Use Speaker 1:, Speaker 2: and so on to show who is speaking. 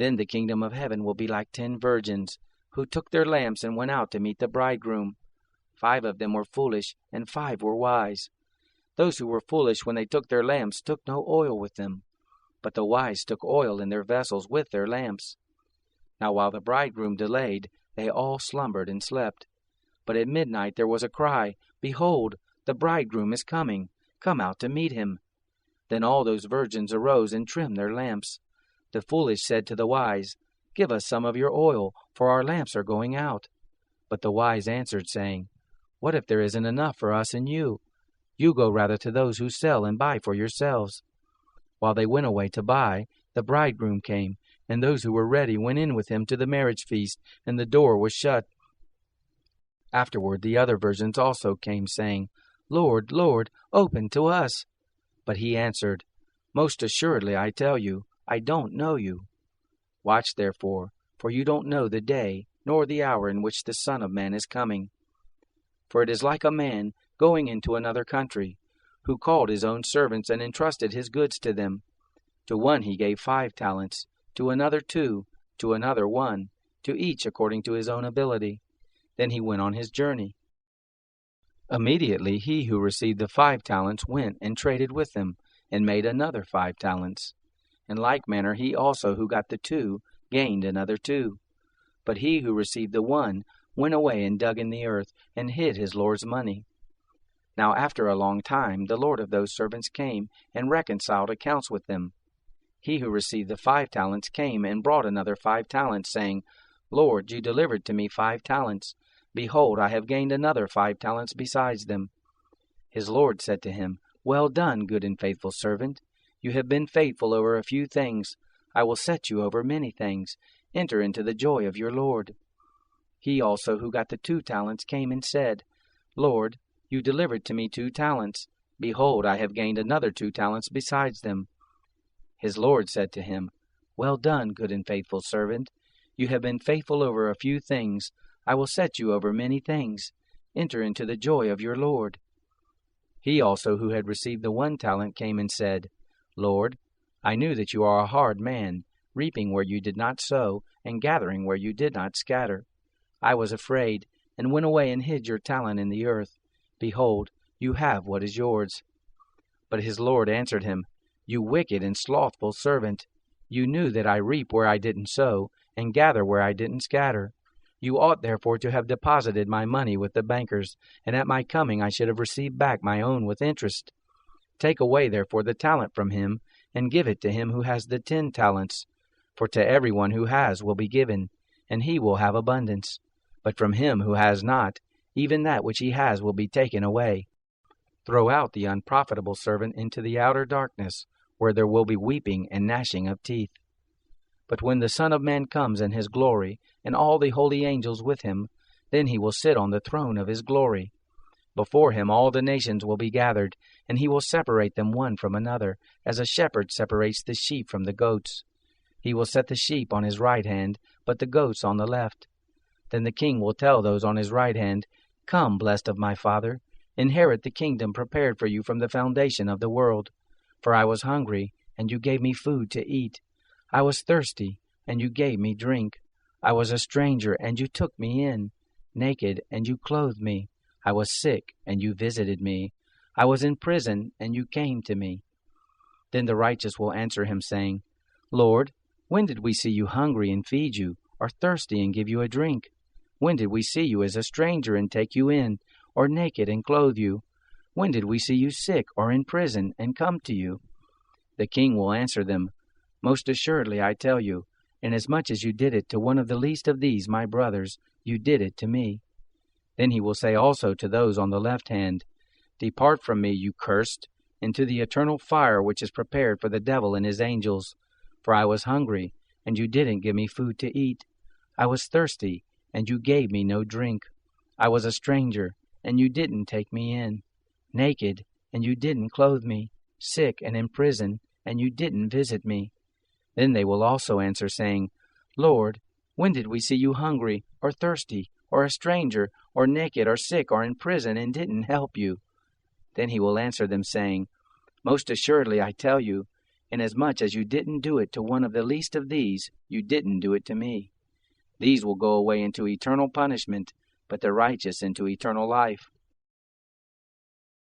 Speaker 1: Then the kingdom of heaven will be like 10 virgins, who took their lamps and went out to meet the bridegroom. 5 of them were foolish, and 5 were wise. Those who were foolish when they took their lamps took no oil with them, but the wise took oil in their vessels with their lamps. Now while the bridegroom delayed, they all slumbered and slept. But at midnight there was a cry, Behold, the bridegroom is coming, come out to meet him. Then all those virgins arose and trimmed their lamps. The foolish said to the wise, Give us some of your oil, for our lamps are going out. But the wise answered, saying, What if there isn't enough for us and you? You go rather to those who sell and buy for yourselves. While they went away to buy, the bridegroom came, and those who were ready went in with him to the marriage feast, and the door was shut. Afterward the other virgins also came, saying, Lord, Lord, open to us. But he answered, Most assuredly I tell you, I don't know you. Watch therefore, for you don't know the day, nor the hour in which the Son of Man is coming. For it is like a man going into another country, who called his own servants and entrusted his goods to them. To one he gave 5 talents, to another 2, to another 1, to each according to his own ability. Then he went on his journey. Immediately he who received the 5 talents went and traded with them, and made another 5 talents. In like manner he also who got the 2 gained another 2. But he who received the 1 went away and dug in the earth, and hid his Lord's money. Now after a long time the Lord of those servants came, and reconciled accounts with them. He who received the 5 talents came and brought another 5 talents, saying, Lord, you delivered to me 5 talents. Behold, I have gained another 5 talents besides them. His Lord said to him, Well done, good and faithful servant. You have been faithful over a few things. I will set you over many things. Enter into the joy of your Lord. He also who got the 2 talents came and said, Lord, you delivered to me 2 talents. Behold, I have gained another 2 talents besides them. His Lord said to him, Well done, good and faithful servant. You have been faithful over a few things. I will set you over many things. Enter into the joy of your Lord. He also who had received the 1 talent came and said, Lord, I knew that you are a hard man, reaping where you did not sow, and gathering where you did not scatter. I was afraid, and went away and hid your talent in the earth. Behold, you have what is yours. But his Lord answered him, You wicked and slothful servant. You knew that I reap where I didn't sow, and gather where I didn't scatter. You ought therefore to have deposited my money with the bankers, and at my coming I should have received back my own with interest. Take away therefore the talent from him, and give it to him who has the 10 talents. For to everyone who has will be given, and he will have abundance. But from him who has not, even that which he has will be taken away. Throw out the unprofitable servant into the outer darkness, where there will be weeping and gnashing of teeth. But when the Son of Man comes in his glory, and all the holy angels with him, then he will sit on the throne of his glory. Before him all the nations will be gathered, and he will separate them one from another, as a shepherd separates the sheep from the goats. He will set the sheep on his right hand, but the goats on the left. Then the king will tell those on his right hand, Come, blessed of my Father, inherit the kingdom prepared for you from the foundation of the world. For I was hungry, and you gave me food to eat. I was thirsty, and you gave me drink. I was a stranger, and you took me in. Naked, and you clothed me. I was sick, and you visited me. I was in prison, and you came to me. Then the righteous will answer him, saying, Lord, when did we see you hungry and feed you, or thirsty and give you a drink? When did we see you as a stranger and take you in, or naked and clothe you? When did we see you sick or in prison and come to you? The king will answer them, Most assuredly I tell you, inasmuch as you did it to one of the least of these my brothers, you did it to me. Then he will say also to those on the left hand, Depart from me, you cursed, into the eternal fire which is prepared for the devil and his angels. For I was hungry, and you didn't give me food to eat. I was thirsty, and you gave me no drink. I was a stranger, and you didn't take me in. Naked, and you didn't clothe me. Sick and in prison, and you didn't visit me. Then they will also answer, saying, Lord, when did we see you hungry, or thirsty, or a stranger, or naked, or sick, or in prison, and didn't help you? Then he will answer them, saying, Most assuredly I tell you, Inasmuch as you didn't do it to one of the least of these, you didn't do it to me. These will go away into eternal punishment, but the righteous into eternal life.